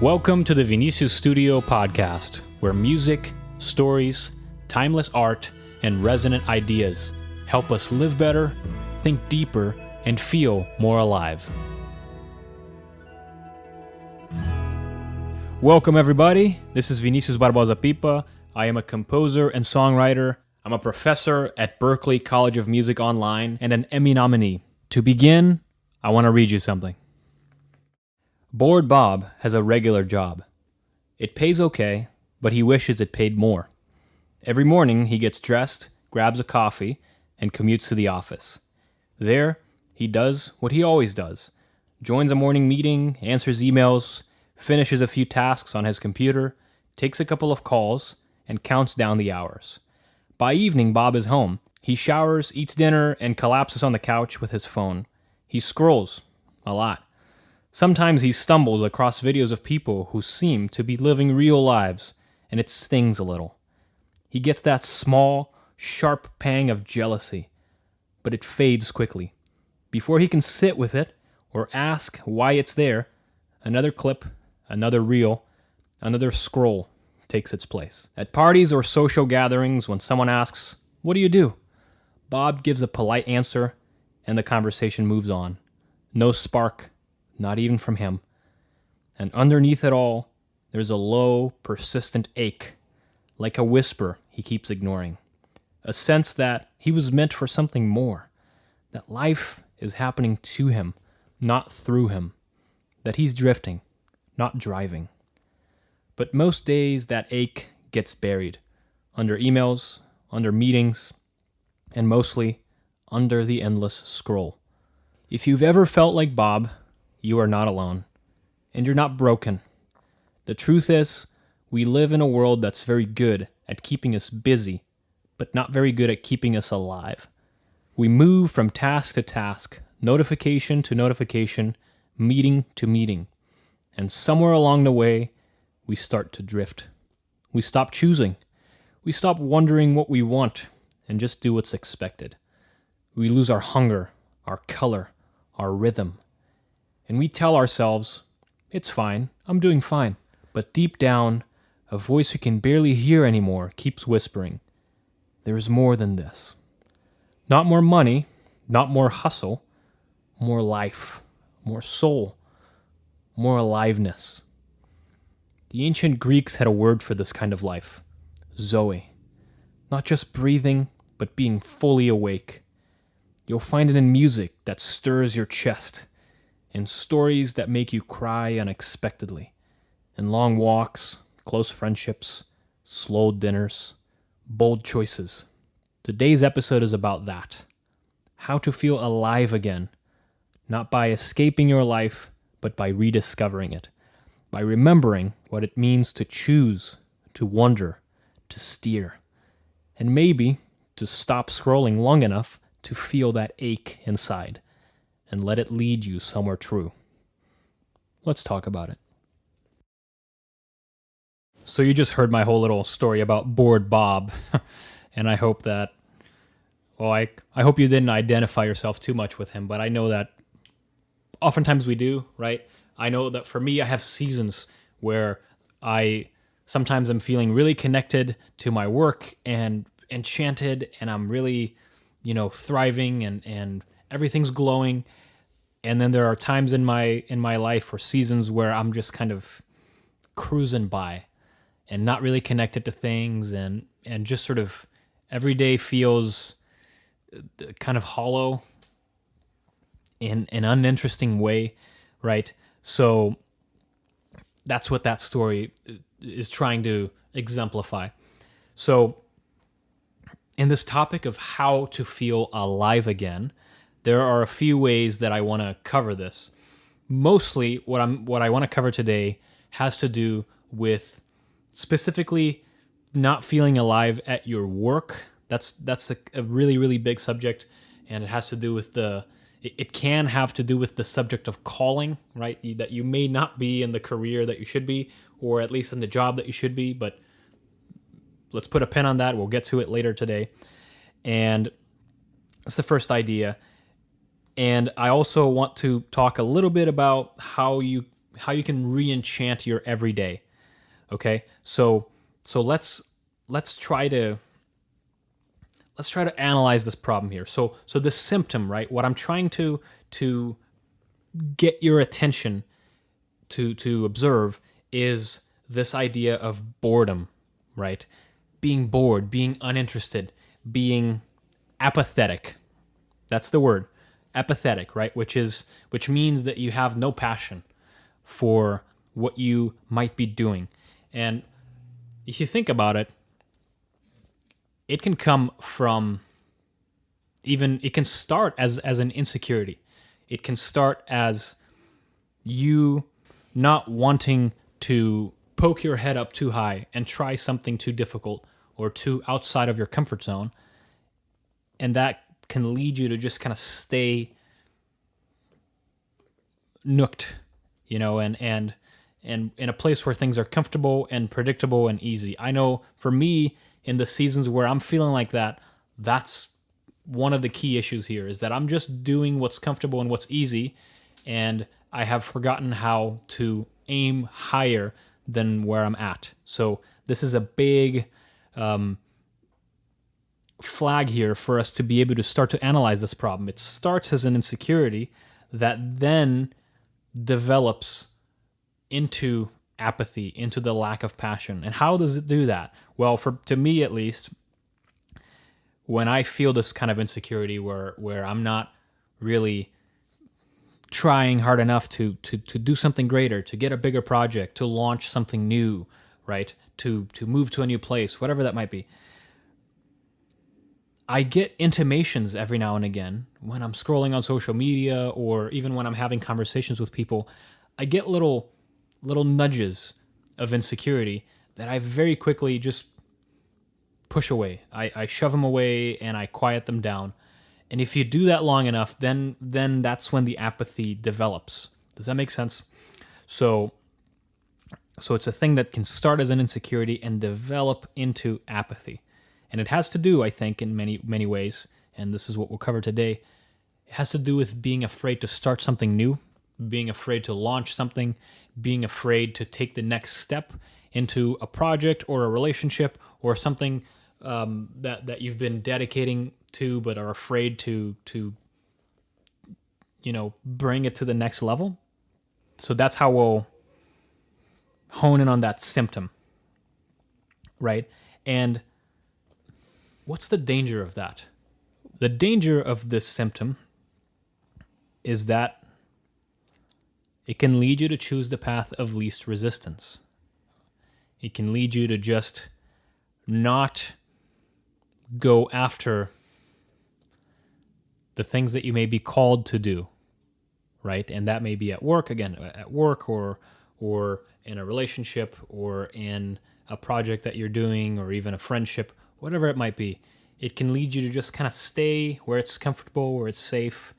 Welcome to the Vinicius Studio podcast, where music, stories, timeless art, and resonant ideas help us live better, think deeper, and feel more alive. Welcome everybody, this is Vinicius Barbosa Pipa. I am a composer and songwriter. I'm a professor at Berklee College of Music Online and an Emmy nominee. To begin, I want to read you something. Bored Bob has a regular job. It pays okay, but he wishes it paid more. Every morning he gets dressed, grabs a coffee, and commutes to the office. There, he does what he always does. Joins a morning meeting, answers emails, finishes a few tasks on his computer, takes a couple of calls, and counts down the hours. By evening, Bob is home. He showers, eats dinner, and collapses on the couch with his phone. He scrolls a lot. Sometimes he stumbles across videos of people who seem to be living real lives, and it stings a little. He gets that small, sharp pang of jealousy, but it fades quickly. Before he can sit with it or ask why it's there, another clip, another reel, another scroll takes its place. At parties or social gatherings, when someone asks, "What do you do?" Bob gives a polite answer, and the conversation moves on. No spark. Not even from him. And underneath it all, there's a low, persistent ache, like a whisper he keeps ignoring. A sense that he was meant for something more, that life is happening to him, not through him, that he's drifting, not driving. But most days that ache gets buried, under emails, under meetings, and mostly under the endless scroll. If you've ever felt like Bob, you are not alone, and you're not broken. The truth is, we live in a world that's very good at keeping us busy, but not very good at keeping us alive. We move from task to task, notification to notification, meeting to meeting, and somewhere along the way, we start to drift. We stop choosing. We stop wondering what we want and just do what's expected. We lose our hunger, our color, our rhythm. And we tell ourselves, it's fine, I'm doing fine. But deep down, a voice we can barely hear anymore keeps whispering, there is more than this. Not more money, not more hustle, more life, more soul, more aliveness. The ancient Greeks had a word for this kind of life, Zoe. Not just breathing, but being fully awake. You'll find it in music that stirs your chest, in stories that make you cry unexpectedly, in long walks, close friendships, slow dinners, bold choices. Today's episode is about that. How to feel alive again, not by escaping your life, but by rediscovering it, by remembering what it means to choose, to wonder, to steer, and maybe to stop scrolling long enough to feel that ache inside, and let it lead you somewhere true. Let's talk about it. So you just heard my whole little story about Bored Bob, and I hope that, I hope you didn't identify yourself too much with him, but I know that oftentimes we do, right? I know that for me, I have seasons where sometimes I'm feeling really connected to my work and enchanted, and I'm really, thriving and everything's glowing. And then there are times in my life or seasons where I'm just kind of cruising by and not really connected to things and just sort of every day feels kind of hollow in an uninteresting way, right? So that's what that story is trying to exemplify. So in this topic of how to feel alive again, there are a few ways that I want to cover this. Mostly, what I want to cover today has to do with specifically not feeling alive at your work. That's a really, really big subject, and it has to do with it can have to do with the subject of calling, right? That you may not be in the career that you should be, or at least in the job that you should be, but let's put a pin on that. We'll get to it later today. And that's the first idea. And I also want to talk a little bit about how you re-enchant your everyday. Okay, so let's try to analyze this problem here. So the symptom, right? What I'm trying to get your attention to observe is this idea of boredom, right? Being bored, being uninterested, being apathetic. That's the word, apathetic, right? Which means that you have no passion for what you might be doing. And if you think about it, it can come from it can start as an insecurity. It can start as you not wanting to poke your head up too high and try something too difficult or too outside of your comfort zone. And that can lead you to just kind of stay nooked, and in a place where things are comfortable and predictable and easy. I know for me, in the seasons where I'm feeling like that, that's one of the key issues here, is that I'm just doing what's comfortable and what's easy, and I have forgotten how to aim higher than where I'm at. So this is a big flag here for us to be able to start to analyze this problem. It starts as an insecurity that then develops into apathy, into the lack of passion. And how does it do that? Well, to me at least, when I feel this kind of insecurity where I'm not really trying hard enough to do something greater, to get a bigger project, to launch something new, right? To move to a new place, whatever that might be. I get intimations every now and again when I'm scrolling on social media, or even when I'm having conversations with people. I get little nudges of insecurity that I very quickly just push away. I shove them away and I quiet them down. And if you do that long enough, then that's when the apathy develops. Does that make sense? So it's a thing that can start as an insecurity and develop into apathy. And it has to do, I think, in many ways, and this is what we'll cover today, it has to do with being afraid to start something new, being afraid to launch something, being afraid to take the next step into a project or a relationship or something that you've been dedicating to but are afraid to bring it to the next level. So that's how we'll hone in on that symptom, right? And what's the danger of that? The danger of this symptom is that it can lead you to choose the path of least resistance. It can lead you to just not go after the things that you may be called to do, right? And that may be at work, or in a relationship, or in a project that you're doing, or even a friendship, whatever it might be. It can lead you to just kind of stay where it's comfortable, where it's safe,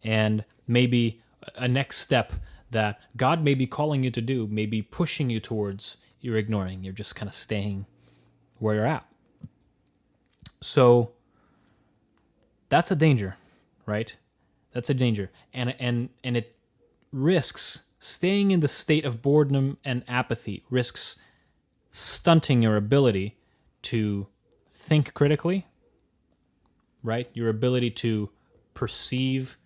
and maybe a next step that God may be calling you to do, may be pushing you towards, you're ignoring. You're just kind of staying where you're at. So that's a danger, right? That's a danger. And it risks staying in the state of boredom and apathy, risks stunting your ability to think critically, right? Your ability to perceive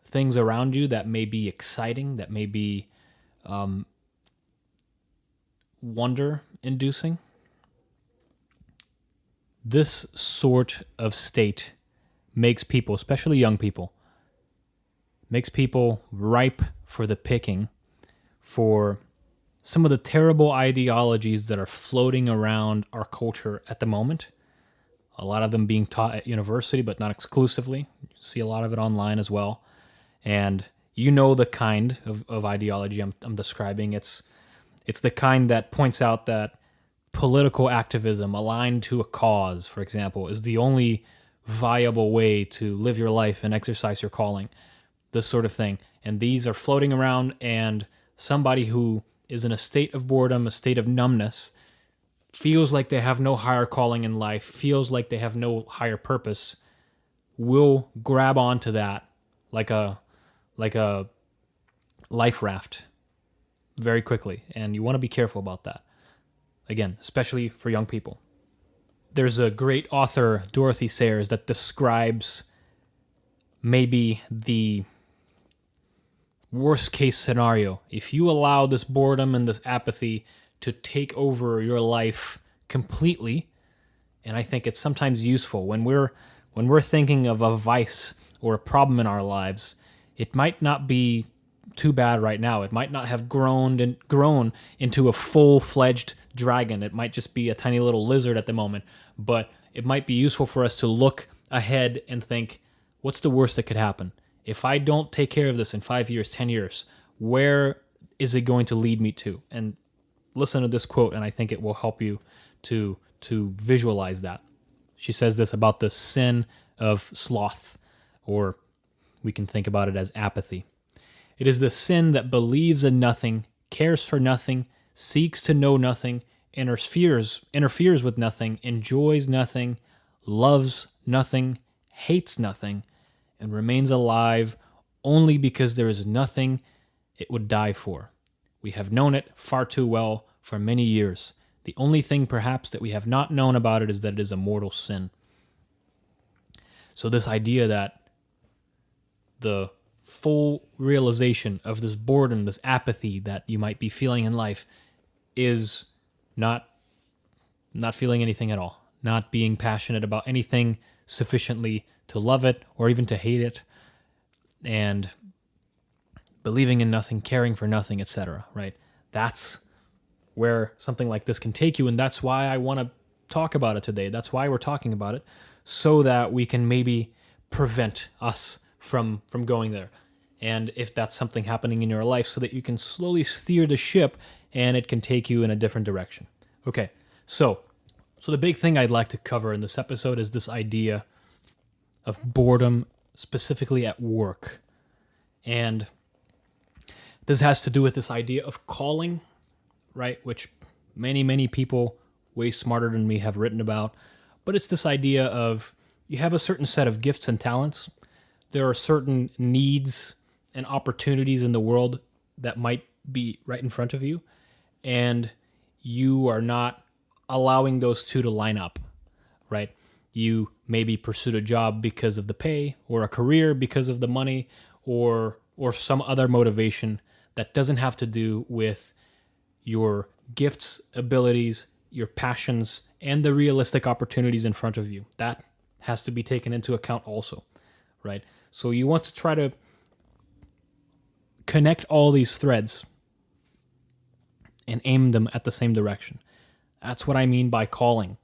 things around you that may be exciting, that may be wonder-inducing. This sort of state makes people, especially young people, makes people ripe for the picking for some of the terrible ideologies that are floating around our culture at the moment. A lot of them being taught at university, but not exclusively. You see a lot of it online as well. And you know the kind of ideology I'm describing. It's the kind that points out that political activism aligned to a cause, for example, is the only viable way to live your life and exercise your calling. This sort of thing. And these are floating around, and somebody who is in a state of boredom, a state of numbness, feels like they have no higher calling in life, feels like they have no higher purpose, will grab onto that like a life raft, very quickly, and you want to be careful about that. Again, especially for young people. There's a great author, Dorothy Sayers, that describes maybe the worst case scenario. If you allow this boredom and this apathy to take over your life completely, and I think it's sometimes useful when we're thinking of a vice or a problem in our lives, it might not be too bad right now. It might not have grown into a full-fledged dragon. It might just be a tiny little lizard at the moment, but it might be useful for us to look ahead and think, what's the worst that could happen? If I don't take care of this in 5 years, 10 years, where is it going to lead me to? And listen to this quote, and I think it will help you to visualize that. She says this about the sin of sloth, or we can think about it as apathy. It is the sin that believes in nothing, cares for nothing, seeks to know nothing, interferes with nothing, enjoys nothing, loves nothing, hates nothing, and remains alive only because there is nothing it would die for. We have known it far too well for many years. The only thing perhaps that we have not known about it is that it is a mortal sin. So this idea that the full realization of this boredom, this apathy that you might be feeling in life is not feeling anything at all, not being passionate about anything sufficiently to love it or even to hate it, and believing in nothing, caring for nothing, etc., right? That's where something like this can take you, and that's why I want to talk about it today. That's why we're talking about it, so that we can maybe prevent us from going there. And if that's something happening in your life, so that you can slowly steer the ship and it can take you in a different direction. Okay, so the big thing I'd like to cover in this episode is this idea of boredom, specifically at work. And this has to do with this idea of calling, right? Which many people way smarter than me have written about. But it's this idea of you have a certain set of gifts and talents. There are certain needs and opportunities in the world that might be right in front of you, and you are not allowing those two to line up, right? You maybe pursued a job because of the pay, or a career because of the money, or some other motivation that doesn't have to do with your gifts, abilities, your passions, and the realistic opportunities in front of you. That has to be taken into account also, right? So you want to try to connect all these threads and aim them at the same direction. That's what I mean by calling,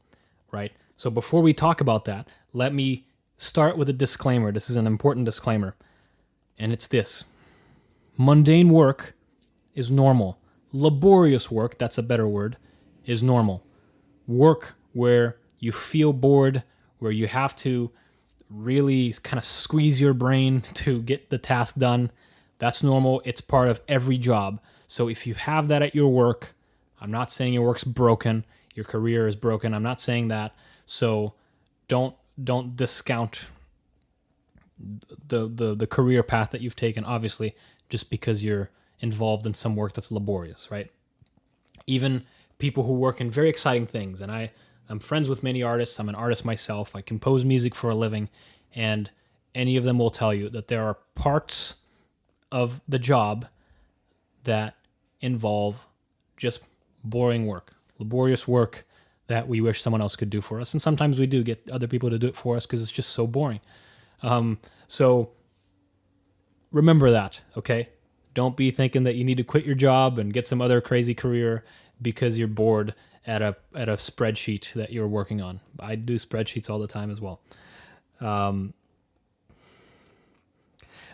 right? So before we talk about that, let me start with a disclaimer. This is an important disclaimer, and it's this. Mundane work is normal. Laborious work, that's a better word, is normal. Work where you feel bored, where you have to really kind of squeeze your brain to get the task done, that's normal. It's part of every job. So if you have that at your work, I'm not saying your work's broken, your career is broken. I'm not saying that. So don't discount the career path that you've taken, obviously, just because you're involved in some work that's laborious, right? Even people who work in very exciting things, and I'm friends with many artists. I'm an artist myself. I compose music for a living, and any of them will tell you that there are parts of the job that involve just boring work, laborious work that we wish someone else could do for us. And sometimes we do get other people to do it for us because it's just so boring. So remember that, okay? Don't be thinking that you need to quit your job and get some other crazy career because you're bored at a spreadsheet that you're working on. I do spreadsheets all the time as well.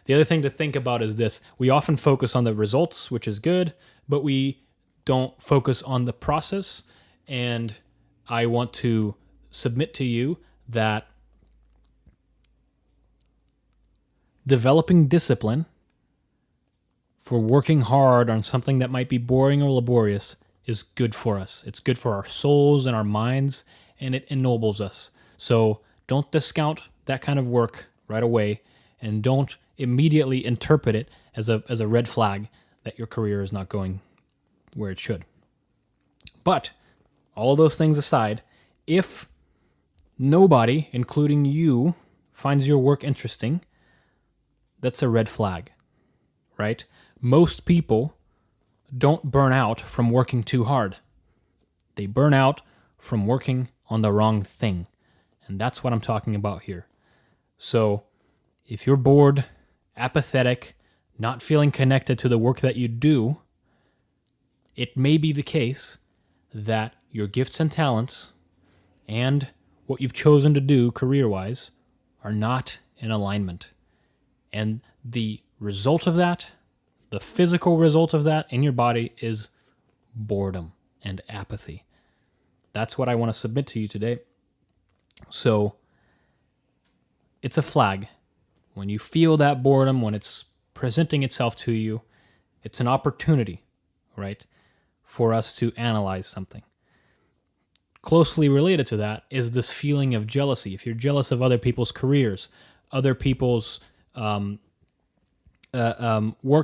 The other thing to think about is this. We often focus on the results, which is good, but we don't focus on the process. And I want to submit to you that developing discipline for working hard on something that might be boring or laborious is good for us. It's good for our souls and our minds, and it ennobles us. So don't discount that kind of work right away, and don't immediately interpret it as a red flag that your career is not going where it should. But all of those things aside, if nobody, including you, finds your work interesting, that's a red flag, right? Most people don't burn out from working too hard. They burn out from working on the wrong thing. And that's what I'm talking about here. So if you're bored, apathetic, not feeling connected to the work that you do, it may be the case that your gifts and talents and what you've chosen to do career-wise are not in alignment. And the result of that, the physical result of that in your body is boredom and apathy. That's what I want to submit to you today. So it's a flag. When you feel that boredom, when it's presenting itself to you, it's an opportunity, right, for us to analyze something. Closely related to that is this feeling of jealousy. If you're jealous of other people's careers, other people's work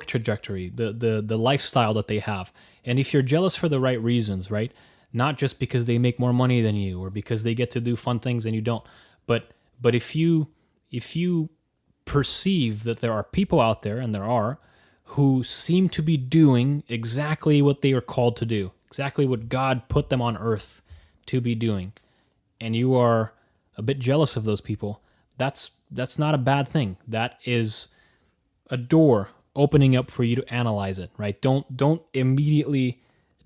trajectory, the lifestyle that they have, and if you're jealous for the right reasons, right, not just because they make more money than you or because they get to do fun things and you don't, but if you perceive that there are people out there, and there are, who seem to be doing exactly what they are called to do, exactly what God put them on earth to be doing, and you are a bit jealous of those people, that's not a bad thing. That is a door opening up for you to analyze it, right? Don't immediately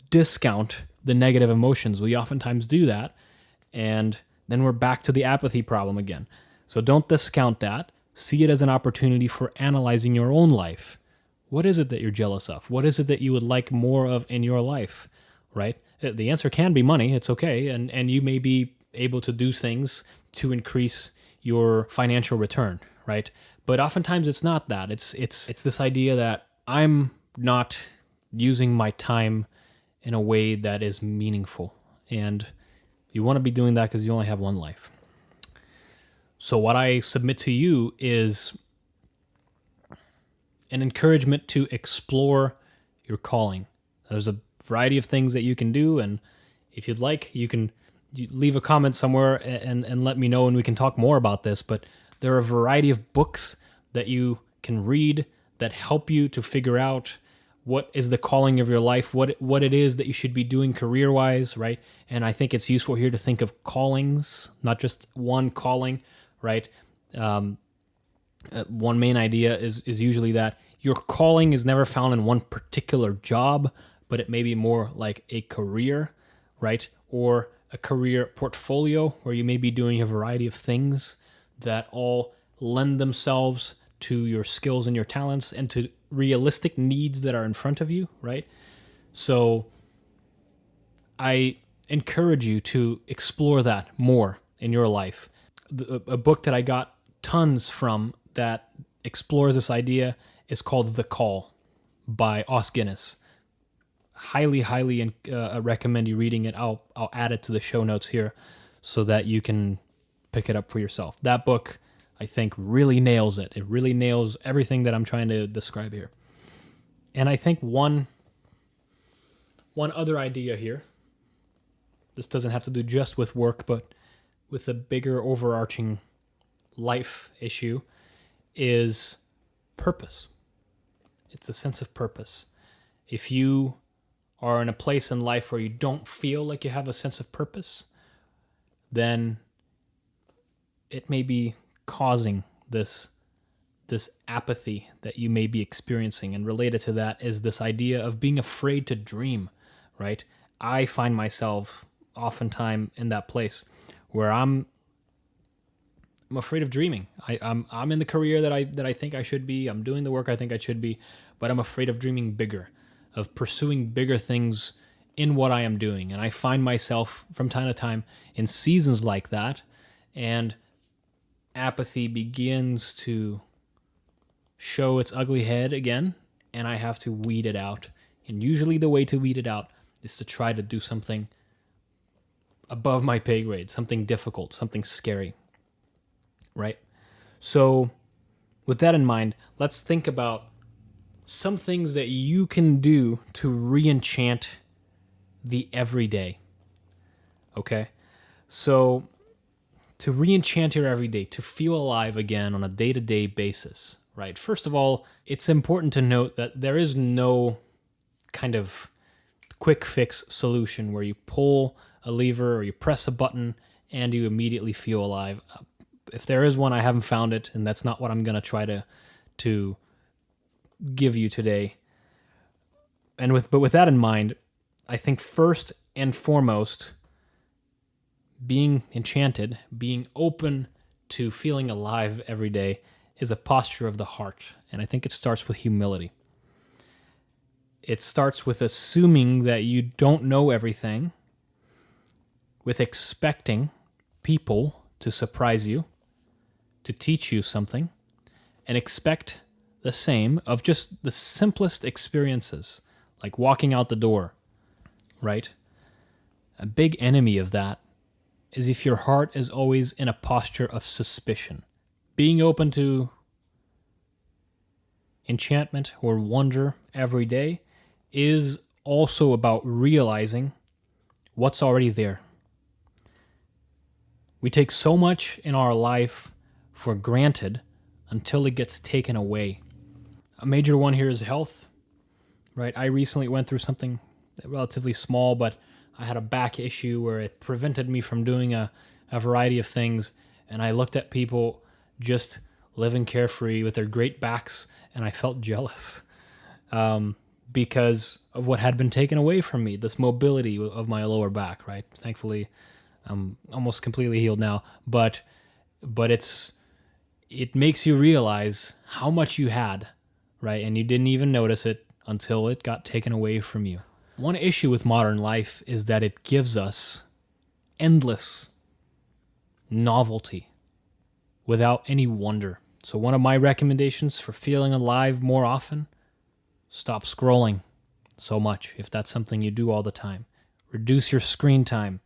discount the negative emotions. We oftentimes do that, and then we're back to the apathy problem again. So don't discount that. See it as an opportunity for analyzing your own life. What is it that you're jealous of? What is it that you would like more of in your life, right? The answer can be money. It's okay. And you may be able to do things to increase your financial return, right? But oftentimes it's not that. It's this idea that I'm not using my time in a way that is meaningful. And you want to be doing that because you only have one life. So what I submit to you is an encouragement to explore your calling. There's a variety of things that you can do, and if you'd like, you can leave a comment somewhere and let me know, and we can talk more about this. But there are a variety of books that you can read that help you to figure out what is the calling of your life, what it is that you should be doing career-wise, right? And I think it's useful here to think of callings, not just one calling, right? One main idea is usually that your calling is never found in one particular job, but it may be more like a career, right? Or a career portfolio where you may be doing a variety of things that all lend themselves to your skills and your talents and to realistic needs that are in front of you, right? So I encourage you to explore that more in your life. A book that I got tons from that explores this idea is called The Call by Os Guinness. Highly recommend you reading it. I'll add it to the show notes here so that you can pick it up for yourself. That book, I think, really nails it. It really nails everything that I'm trying to describe here. And I think one other idea here, this doesn't have to do just with work, but with a bigger overarching life issue, is purpose. It's a sense of purpose. If you are in a place in life where you don't feel like you have a sense of purpose, then it may be causing this apathy that you may be experiencing. And related to that is this idea of being afraid to dream, right? I find myself oftentimes in that place where I'm afraid of dreaming. I'm in the career that I think I should be. I'm doing the work I think I should be, but I'm afraid of dreaming bigger, of pursuing bigger things in what I am doing. And I find myself from time to time in seasons like that, and apathy begins to show its ugly head again, and I have to weed it out. And usually the way to weed it out is to try to do something above my pay grade, something difficult, something scary, right? So with that in mind, let's think about some things that you can do to re-enchant the everyday. Okay? So, to re-enchant your everyday, to feel alive again on a day-to-day basis, right? First of all, it's important to note that there is no kind of quick fix solution where you pull a lever or you press a button and you immediately feel alive. If there is one, I haven't found it, and that's not what I'm going to try to give you today. But with that in mind, I think first and foremost, being enchanted, being open to feeling alive every day is a posture of the heart. And I think it starts with humility. It starts with assuming that you don't know everything, with expecting people to surprise you, to teach you something, and expect the same of just the simplest experiences, like walking out the door, right? A big enemy of that is if your heart is always in a posture of suspicion. Being open to enchantment or wonder every day is also about realizing what's already there. We take so much in our life for granted until it gets taken away. A major one here is health, right? I recently went through something relatively small, but I had a back issue where it prevented me from doing a variety of things, and I looked at people just living carefree with their great backs, and I felt jealous because of what had been taken away from me, this mobility of my lower back, right? Thankfully, I'm almost completely healed now, but it makes you realize how much you had, right? And you didn't even notice it until it got taken away from you. One issue with modern life is that it gives us endless novelty without any wonder. So one of my recommendations for feeling alive more often, stop scrolling so much if that's something you do all the time. Reduce your screen time.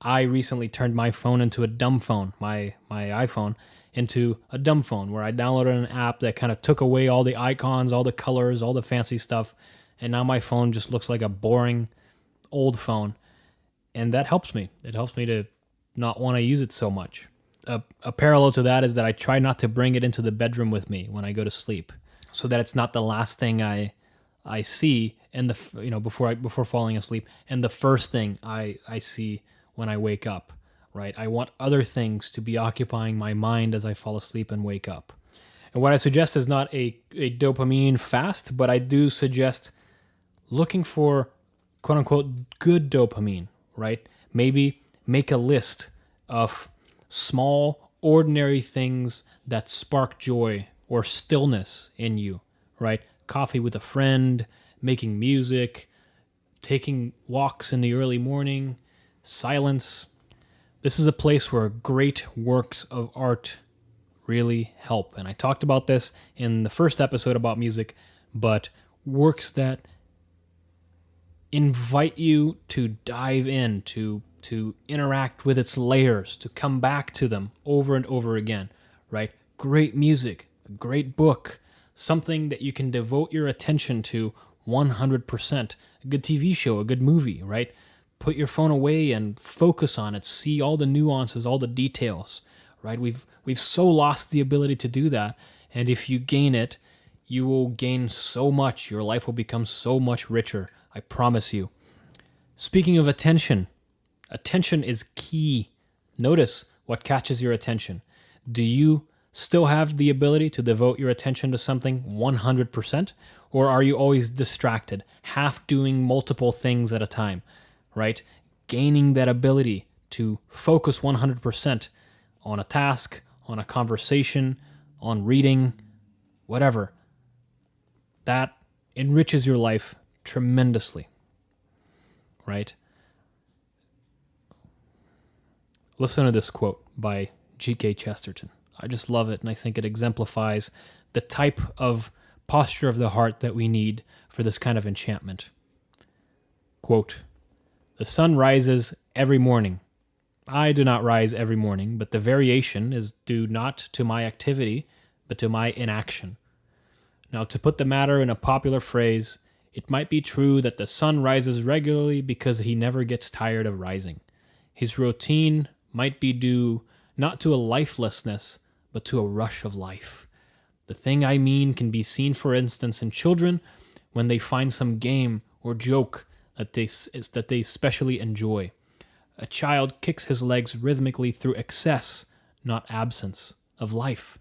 I recently turned my phone into a dumb phone, my iPhone, into a dumb phone, where I downloaded an app that kind of took away all the icons, all the colors, all the fancy stuff, and now my phone just looks like a boring old phone. And that helps me. It helps me to not want to use it so much. A parallel to that is that I try not to bring it into the bedroom with me when I go to sleep, so that it's not the last thing I see before falling asleep, and the first thing I see when I wake up, right? I want other things to be occupying my mind as I fall asleep and wake up. And what I suggest is not a dopamine fast, but I do suggest looking for quote unquote good dopamine, right? Maybe make a list of small, ordinary things that spark joy or stillness in you, right? Coffee with a friend, making music, taking walks in the early morning, silence. This is a place where great works of art really help. And I talked about this in the first episode about music, but works that invite you to dive in, to interact with its layers, to come back to them over and over again, right? Great music, a great book, something that you can devote your attention to 100%. A good TV show, a good movie, right? Put your phone away and focus on it. See all the nuances, all the details, right? We've so lost the ability to do that. And if you gain it, you will gain so much. Your life will become so much richer. I promise you. Speaking of attention is key. Notice what catches your attention. Do you still have the ability to devote your attention to something 100%? Or are you always distracted, half doing multiple things at a time, right? Gaining that ability to focus 100% on a task, on a conversation, on reading, whatever. That enriches your life tremendously, right? Listen to this quote by G.K. Chesterton. I just love it, and I think it exemplifies the type of posture of the heart that we need for this kind of enchantment. Quote, "The sun rises every morning. I do not rise every morning, but the variation is due not to my activity, but to my inaction. Now, to put the matter in a popular phrase, it might be true that the sun rises regularly because he never gets tired of rising. His routine might be due not to a lifelessness, but to a rush of life. The thing I mean can be seen, for instance, in children when they find some game or joke that they especially enjoy. A child kicks his legs rhythmically through excess, not absence, of life.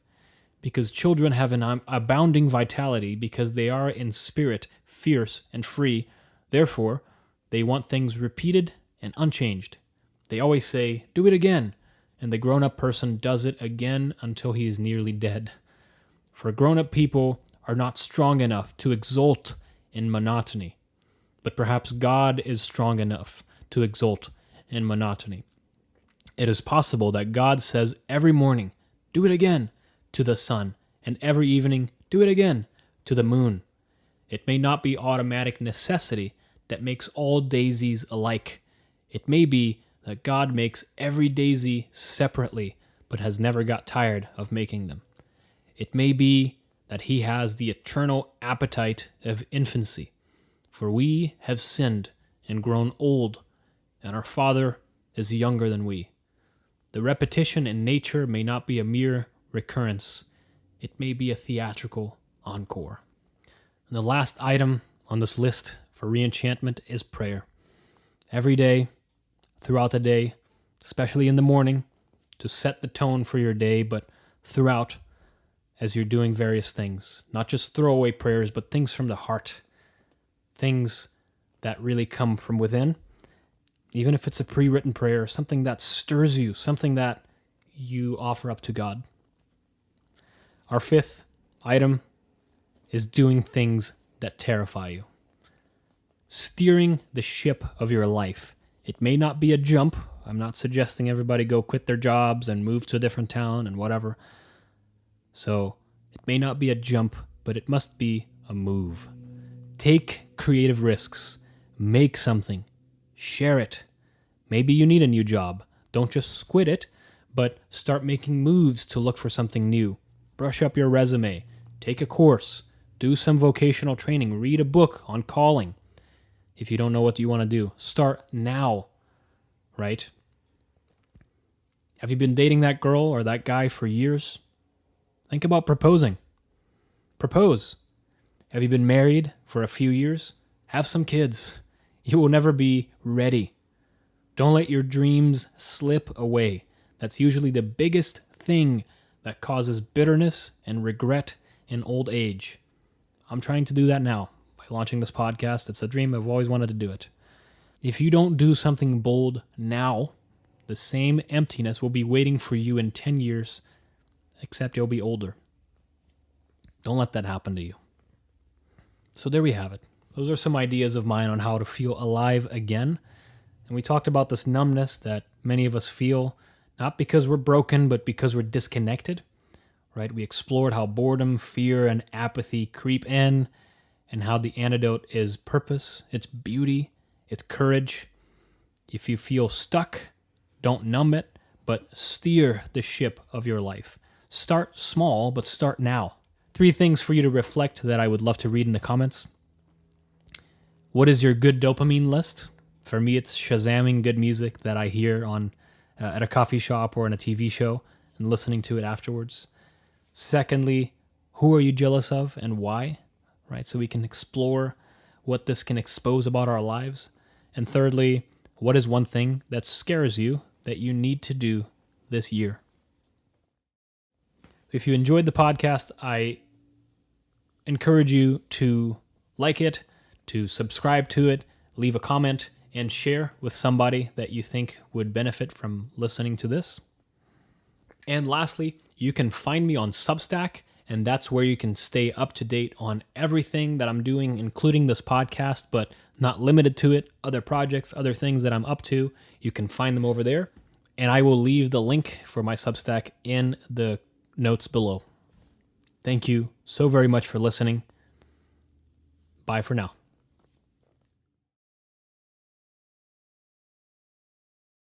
Because children have an abounding vitality, because they are in spirit fierce and free, therefore, they want things repeated and unchanged. They always say, "Do it again," and the grown-up person does it again until he is nearly dead. For grown-up people are not strong enough to exult in monotony, but perhaps God is strong enough to exult in monotony. It is possible that God says every morning, "Do it again," to the sun, and every evening, "Do it again," to the moon. It may not be automatic necessity that makes all daisies alike. It may be that God makes every daisy separately, but has never got tired of making them. It may be that he has the eternal appetite of infancy, for we have sinned and grown old, and our Father is younger than we. The repetition in nature may not be a mere recurrence. It may be a theatrical encore. And the last item on this list for re-enchantment is prayer. Every day, throughout the day, especially in the morning, to set the tone for your day, but throughout, as you're doing various things. Not just throwaway prayers, but things from the heart. Things that really come from within. Even if it's a pre-written prayer, something that stirs you, something that you offer up to God. Our fifth item is doing things that terrify you. Steering the ship of your life. It may not be a jump. I'm not suggesting everybody go quit their jobs and move to a different town and whatever. So it may not be a jump, but it must be a move. Take creative risks. Make something. Share it. Maybe you need a new job. Don't just quit it, but start making moves to look for something new. Brush up your resume. Take a course. Do some vocational training. Read a book on calling. If you don't know what you want to do, start now, right? Have you been dating that girl or that guy for years? Think about proposing. Propose. Have you been married for a few years? Have some kids. You will never be ready. Don't let your dreams slip away. That's usually the biggest thing that causes bitterness and regret in old age. I'm trying to do that now by launching this podcast. It's a dream. I've always wanted to do it. If you don't do something bold now, the same emptiness will be waiting for you in 10 years, except you'll be older. Don't let that happen to you. So there we have it. Those are some ideas of mine on how to feel alive again. And we talked about this numbness that many of us feel, not because we're broken, but because we're disconnected, right? We explored how boredom, fear, and apathy creep in, and how the antidote is purpose, it's beauty, it's courage. If you feel stuck, don't numb it, but steer the ship of your life. Start small, but start now. 3 things for you to reflect that I would love to read in the comments. What is your good dopamine list? For me, it's Shazamming good music that I hear on at a coffee shop or in a TV show and listening to it afterwards. Secondly, who are you jealous of and why? Right, so we can explore what this can expose about our lives. And thirdly, what is one thing that scares you that you need to do this year? If you enjoyed the podcast, I encourage you to like it, to subscribe to it, leave a comment, and share with somebody that you think would benefit from listening to this. And lastly, you can find me on Substack, and that's where you can stay up to date on everything that I'm doing, including this podcast, but not limited to it, other projects, other things that I'm up to. You can find them over there, and I will leave the link for my Substack in the notes below. Thank you so very much for listening. Bye for now.